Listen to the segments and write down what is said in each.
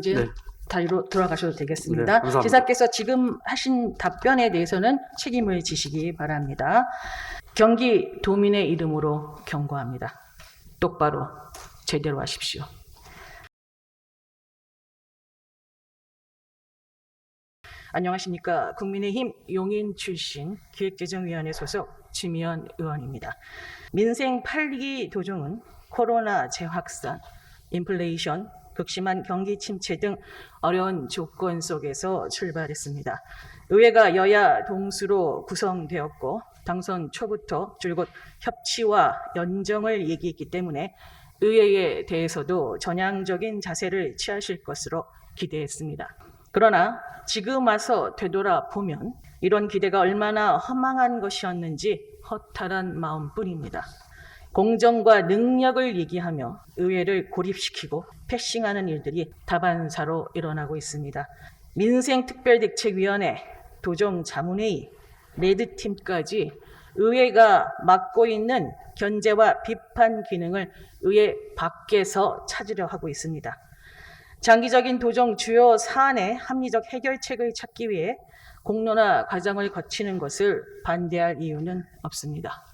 이제 네. 자리로 돌아가셔도 네, 되겠습니다. 감사합니다. 지사께서 지금 하신 답변에 대해서는 책임을 지시기 바랍니다. 경기도민의 이름으로 경고합니다. 똑바로 제대로 하십시오. 안녕하십니까. 국민의힘 용인 출신 기획재정위원회 소속 지미연 의원입니다. 민생 8기 도정은 코로나 재확산, 인플레이션, 극심한 경기 침체 등 어려운 조건 속에서 출발했습니다. 의회가 여야 동수로 구성되었고 당선 초부터 줄곧 협치와 연정을 얘기했기 때문에 의회에 대해서도 전향적인 자세를 취하실 것으로 기대했습니다. 그러나 지금 와서 되돌아보면 이런 기대가 얼마나 허망한 것이었는지 허탈한 마음뿐입니다. 공정과 능력을 얘기하며 의회를 고립시키고 패싱하는 일들이 다반사로 일어나고 있습니다. 민생특별대책위원회, 도정자문회의, 레드팀까지 의회가 맡고 있는 견제와 비판 기능을 의회 밖에서 찾으려 하고 있습니다. 장기적인 도정 주요 사안의 합리적 해결책을 찾기 위해 공론화 과정을 거치는 것을 반대할 이유는 없습니다.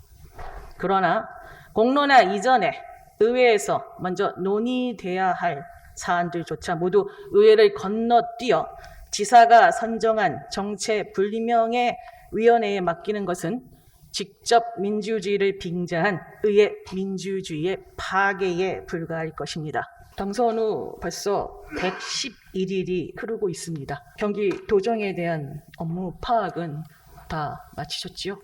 그러나 공론화 이전에 의회에서 먼저 논의돼야 할 사안들조차 모두 의회를 건너뛰어 지사가 선정한 정체불명의 위원회에 맡기는 것은 직접 민주주의를 빙자한 의회 민주주의의 파괴에 불과할 것입니다. 당선 후 벌써 111일이 흐르고 있습니다. 경기 도정에 대한 업무 파악은 다 마치셨지요?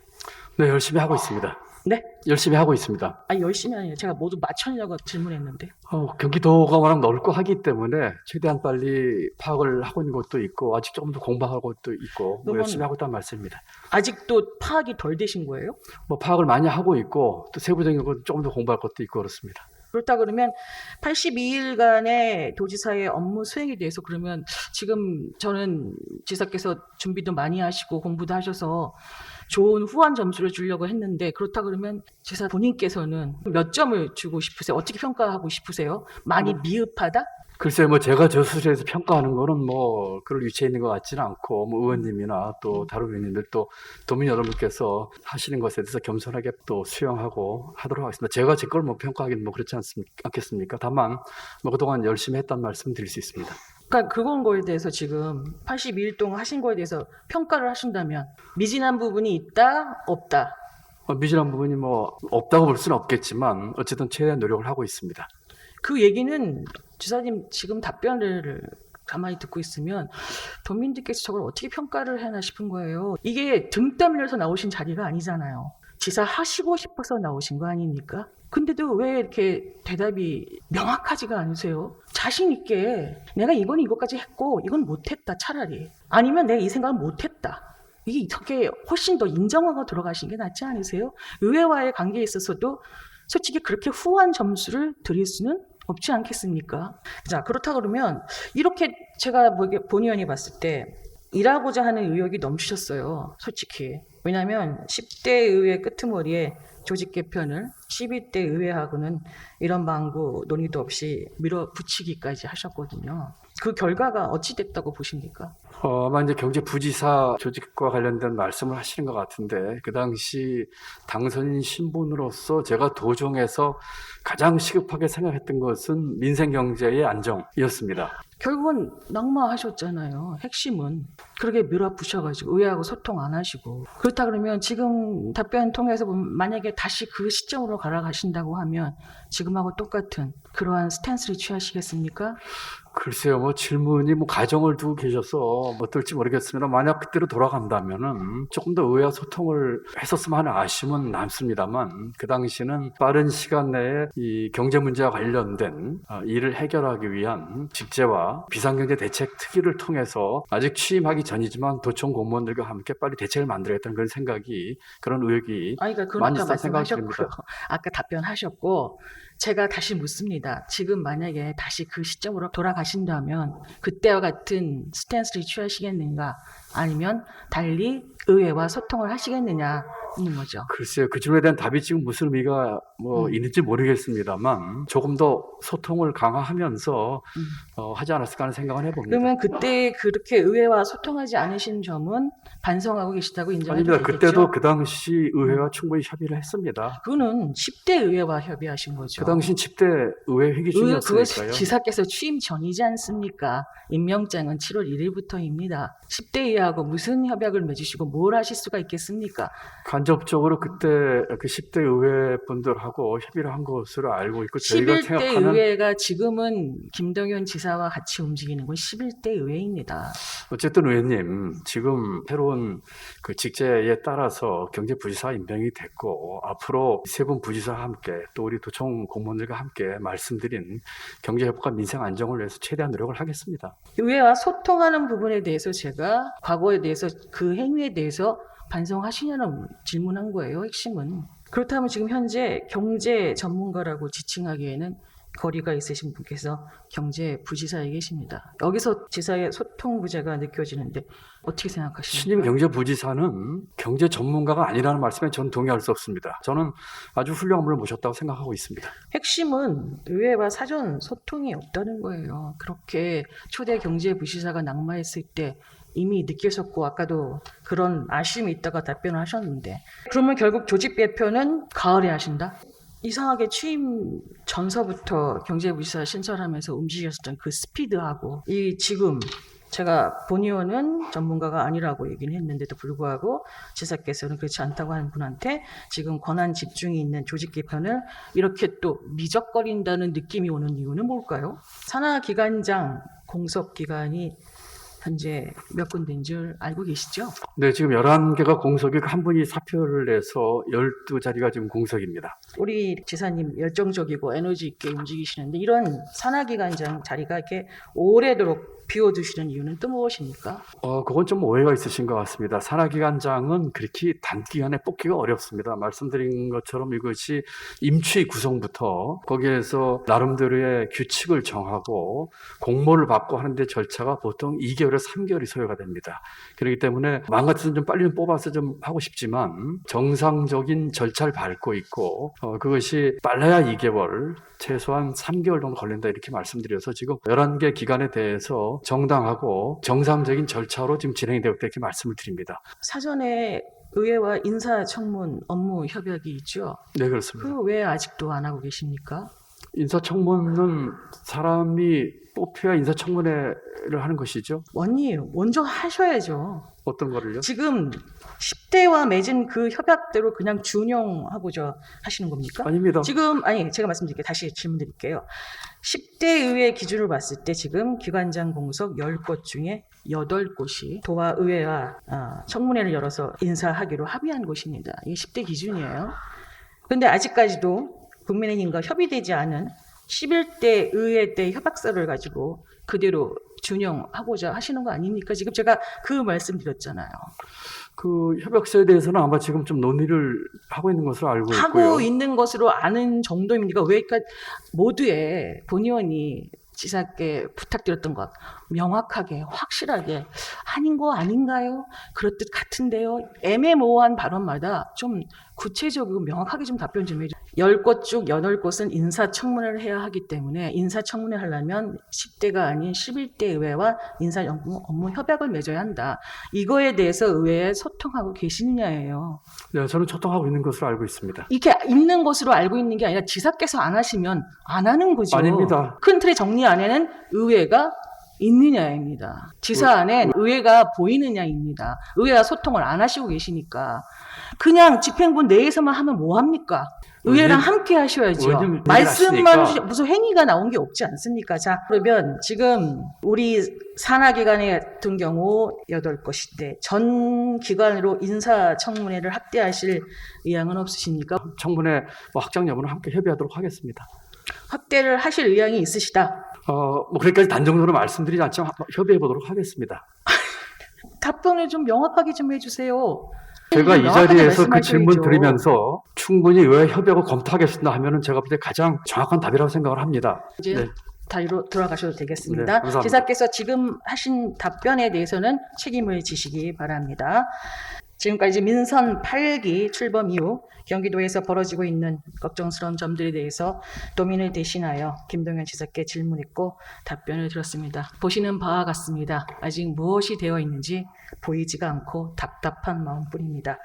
네, 열심히 하고 있습니다. 네? 열심히 하고 있습니다. 아니 열심히 아니에요. 제가 모두 맞추려고 질문했는데. 경기도가 워낙 넓고 하기 때문에 최대한 빨리 파악을 하고 있는 것도 있고 아직 조금 더 공부하고 것도 있고 그건- 열심히 하고 있다는 말씀입니다. 아직도 파악이 덜 되신 거예요? 파악을 많이 하고 있고 또 세부적인 건 조금 더 공부할 것도 있고 그렇습니다. 그렇다 그러면 82일간의 도지사의 업무 수행에 대해서 그러면 지금 저는 지사께서 준비도 많이 하시고 공부도 하셔서 좋은 후한 점수를 주려고 했는데 그렇다 그러면 지사 본인께서는 몇 점을 주고 싶으세요? 어떻게 평가하고 싶으세요? 많이 미흡하다? 글쎄요, 제가 저 수준에서 평가하는 거는 그럴 위치에 있는 것 같지는 않고, 의원님이나 또 다른 의원님들 또 도민 여러분께서 하시는 것에 대해서 겸손하게 또 수용하고 하도록 하겠습니다. 제가 제 걸 평가하기는 그렇지 않겠습니까? 다만, 그동안 열심히 했다는 말씀 드릴 수 있습니다. 그러니까 그건 거에 대해서 지금 82일 동안 하신 거에 대해서 평가를 하신다면 미진한 부분이 있다, 없다? 미진한 부분이 없다고 볼 수는 없겠지만, 어쨌든 최대한 노력을 하고 있습니다. 그 얘기는 지사님 지금 답변을 가만히 듣고 있으면 도민들께서 저걸 어떻게 평가를 하나 싶은 거예요. 이게 등 떠밀려서 나오신 자리가 아니잖아요. 지사 하시고 싶어서 나오신 거 아닙니까? 근데도 왜 이렇게 대답이 명확하지가 않으세요? 자신 있게 내가 이건 이것까지 했고 이건 못했다 차라리. 아니면 내가 이 생각은 못했다. 이게 훨씬 더 인정하고 들어가신 게 낫지 않으세요? 의회와의 관계에 있어서도 솔직히 그렇게 후한 점수를 드릴 수는 없지 않겠습니까? 자, 그렇다 그러면 이렇게 제가 본 의원이 봤을 때 일하고자 하는 의욕이 넘치셨어요. 솔직히. 왜냐하면 10대 의회 끄트머리에 조직 개편을 12대 의회하고는 이런 방구 논의도 없이 밀어붙이기까지 하셨거든요. 그 결과가 어찌 됐다고 보십니까? 아마 이제 경제부지사 조직과 관련된 말씀을 하시는 것 같은데, 그 당시 당선인 신분으로서 제가 도정에서 가장 시급하게 생각했던 것은 민생경제의 안정이었습니다. 결국은 낙마하셨잖아요. 핵심은. 그렇게 밀어붙여가지고 의회하고 소통 안 하시고. 그렇다 그러면 지금 답변 통해서 보면 만약에 다시 그 시점으로 갈아가신다고 하면 지금하고 똑같은 그러한 스탠스를 취하시겠습니까? 글쎄요, 질문이 가정을 두고 계셔서 어떨지 모르겠습니다. 만약 그때로 돌아간다면은 조금 더 의회와 소통을 했었으면 하는 아쉬움은 남습니다만, 그 당시는 빠른 시간 내에 이 경제 문제와 관련된 일을 해결하기 위한 직제와 비상경제 대책 특위를 통해서 아직 취임하기 전이지만 도청 공무원들과 함께 빨리 대책을 만들어야겠다는 그런 생각이, 그런 의욕이 그러니까 그건 많이 아까 있다는 생각이 말씀하셨고요. 듭니다. 아까 답변하셨고 제가 다시 묻습니다. 지금 만약에 다시 그 시점으로 돌아가신다면 그때와 같은 스탠스를 취하시겠는가 아니면 달리 의회와 소통을 하시겠느냐 있는 거죠. 글쎄요, 그 질문에 대한 답이 지금 무슨 의미가 있는지 모르겠습니다만 조금 더 소통을 강화하면서 하지 않았을까 하는 생각을 해봅니다. 그러면 그때 그렇게 의회와 소통하지 않으신 점은 반성하고 계시다고 인정해도 아닙니다. 되겠죠? 그때도 그 당시 의회와 충분히 협의를 했습니다. 그거는 10대 의회와 협의하신 거죠. 그 당시 10대 의회 회기 중이었으니까요. 그것이 지사께서 취임 전이지 않습니까? 임명장은 7월 1일부터입니다. 10대 의회하고 무슨 협약을 맺으시고 뭘 하실 수가 있겠습니까? 간접적으로 그때 그 10대 의회 분들하고 협의를 한 것으로 알고 있고 저희가 11대 생각하는 의회가 지금은 김동연 지사와 같이 움직이는 건 11대 의회입니다. 어쨌든 의원님 지금 새로운 그 직제에 따라서 경제부지사 임명이 됐고 앞으로 세 분 부지사와 함께 또 우리 도청 공무원들과 함께 말씀드린 경제협과 민생 안정을 위해서 최대한 노력을 하겠습니다. 의회와 소통하는 부분에 대해서 제가 과거에 대해서 그 행위에 대해서 반성하시냐는 질문한 거예요. 핵심은. 그렇다면 지금 현재 경제 전문가라고 지칭하기에는 거리가 있으신 분께서 경제부지사에 계십니다. 여기서 지사의 소통 부재가 느껴지는데 어떻게 생각하십니까? 신임 경제부지사는 경제 전문가가 아니라는 말씀에 저는 동의할 수 없습니다. 저는 아주 훌륭한 분을 모셨다고 생각하고 있습니다. 핵심은 의회와 사전 소통이 없다는 거예요. 그렇게 초대 경제부지사가 낙마했을 때 이미 느끼셨고 아까도 그런 아쉬움이 있다가 답변을 하셨는데 그러면 결국 조직 개편은 가을에 하신다? 이상하게 취임 전서부터 경제부지사 신설하면서 움직였었던 그 스피드하고 이 지금 제가 본 의원은 전문가가 아니라고 얘기는 했는데도 불구하고 지사께서는 그렇지 않다고 하는 분한테 지금 권한 집중이 있는 조직 개편을 이렇게 또 미적거린다는 느낌이 오는 이유는 뭘까요? 산하기관장 공석기관이 현재 몇 군데인 줄 알고 계시죠? 네, 지금 11개가 공석이 한 분이 사표를 내서 12자리가 지금 공석입니다. 우리 지사님 열정적이고 에너지 있게 움직이시는데 이런 산하기관장 자리가 이렇게 오래도록 비워두시는 이유는 또 무엇입니까? 그건 좀 오해가 있으신 것 같습니다. 산하기관장은 그렇게 단기간에 뽑기가 어렵습니다. 말씀드린 것처럼 이것이 임취 구성부터 거기에서 나름대로의 규칙을 정하고 공모를 받고 하는데 절차가 보통 2개월에서 3개월이 소요가 됩니다. 그렇기 때문에 마음 같아서는 좀 빨리 뽑아서 좀 하고 싶지만 정상적인 절차를 밟고 있고 그것이 빨라야 2개월, 최소한 3개월 정도 걸린다 이렇게 말씀드려서 지금 11개 기관에 대해서 정당하고 정상적인 절차로 지금 진행이 되고 있다 이렇게 말씀을 드립니다. 사전에 의회와 인사청문 업무 협약이 있죠. 네, 그렇습니다. 그 왜 아직도 안 하고 계십니까? 인사청문은 사람이 뽑혀야 인사청문회를 하는 것이죠. 원님 먼저 하셔야죠. 어떤 거를요? 지금 10대와 맺은 그 협약대로 그냥 준용하고자 하시는 겁니까? 아닙니다. 지금 제가 말씀드릴게요. 다시 질문 드릴게요. 10대 의회 기준으로 봤을 때 지금 기관장 공석 10곳 중에 8곳이 도와 의회와 청문회를 열어서 인사하기로 합의한 곳입니다. 이게 10대 기준이에요. 그런데 아직까지도 국민의힘과 협의되지 않은 11대 의회 때 협약서를 가지고 그대로 준용하고자 하시는 거 아닙니까? 지금 제가 그 말씀 드렸잖아요. 그 협약서에 대해서는 아마 지금 좀 논의를 하고 있는 것으로 알고 있고요. 하고 있는 것으로 아는 정도입니다. 왜 그러니까 모두의 본 의원이 지사께 부탁드렸던 것 명확하게 확실하게 아닌 거 아닌가요? 그렇듯 같은데요. 애매모호한 발언마다 좀 구체적이고 명확하게 좀 답변 좀 해주세요. 10곳 중 8곳은 인사청문회를 해야 하기 때문에 인사청문회 하려면 10대가 아닌 11대 의회와 인사 업무 협약을 맺어야 한다. 이거에 대해서 의회에 소통하고 계시느냐예요. 네, 저는 소통하고 있는 것으로 알고 있습니다. 이렇게 있는 것으로 알고 있는 게 아니라 지사께서 안 하시면 안 하는 거죠. 아닙니다. 큰 틀의 정리 안에는 의회가 있느냐입니다. 지사 안에 의회가 보이느냐입니다. 의회와 소통을 안 하시고 계시니까 그냥 집행부 내에서만 하면 뭐합니까? 의회랑 함께 하셔야죠. 말씀만 주시 무슨 행위가 나온 게 없지 않습니까? 자, 그러면 지금 우리 산하기관의 같은 경우 8곳인데 전 기관으로 인사청문회를 확대하실 의향은 없으십니까? 청문회 확장 여부는 함께 협의하도록 하겠습니다. 확대를 하실 의향이 있으시다. 그렇게까지 단정적으로 말씀드리지 않지만 협의해 보도록 하겠습니다. 답변을 좀 명확하게 좀 해주세요. 제가 이 자리에서 그 질문 말씀하셔야죠. 드리면서 충분히 의회 협약을 검토하겠습니다 하면은 제가 볼 때 가장 정확한 답이라고 생각을 합니다. 이제 네. 다리로 돌아가셔도 되겠습니다. 네, 감사합니다. 지사께서 지금 하신 답변에 대해서는 책임을 지시기 바랍니다. 지금까지 민선 8기 출범 이후 경기도에서 벌어지고 있는 걱정스러운 점들에 대해서 도민을 대신하여 김동연 지사께 질문했고 답변을 들었습니다. 보시는 바와 같습니다. 아직 무엇이 되어 있는지 보이지가 않고 답답한 마음뿐입니다.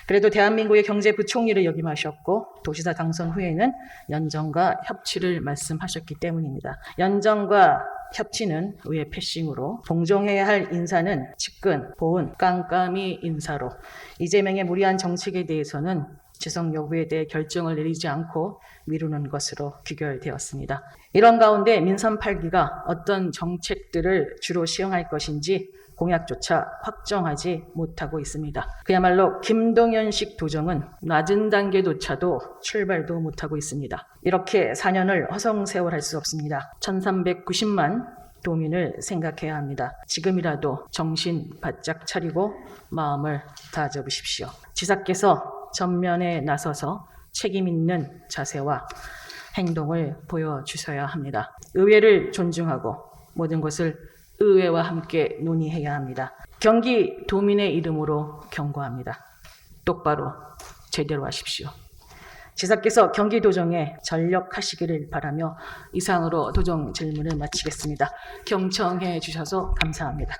그래도 대한민국의 경제부총리를 역임하셨고 도지사 당선 후에는 연정과 협치를 말씀하셨기 때문입니다. 연정과 협치는 의회 패싱으로 봉정해야 할 인사는 측근, 보은, 깜깜이 인사로 이재명의 무리한 정책에 대해서는 지속 여부에 대해 결정을 내리지 않고 미루는 것으로 귀결되었습니다. 이런 가운데 민선 8기가 어떤 정책들을 주로 시행할 것인지 공약조차 확정하지 못하고 있습니다. 그야말로 김동연식 도정은 낮은 단계조차도 출발도 못하고 있습니다. 이렇게 4년을 허송세월할 수 없습니다. 1390만 도민을 생각해야 합니다. 지금이라도 정신 바짝 차리고 마음을 다잡으십시오. 지사께서 전면에 나서서 책임 있는 자세와 행동을 보여주셔야 합니다. 의회를 존중하고 모든 것을 의회와 함께 논의해야 합니다. 경기 도민의 이름으로 경고합니다. 똑바로 제대로 하십시오. 지사께서 경기도정에 전력하시기를 바라며 이상으로 도정 질문을 마치겠습니다. 경청해 주셔서 감사합니다.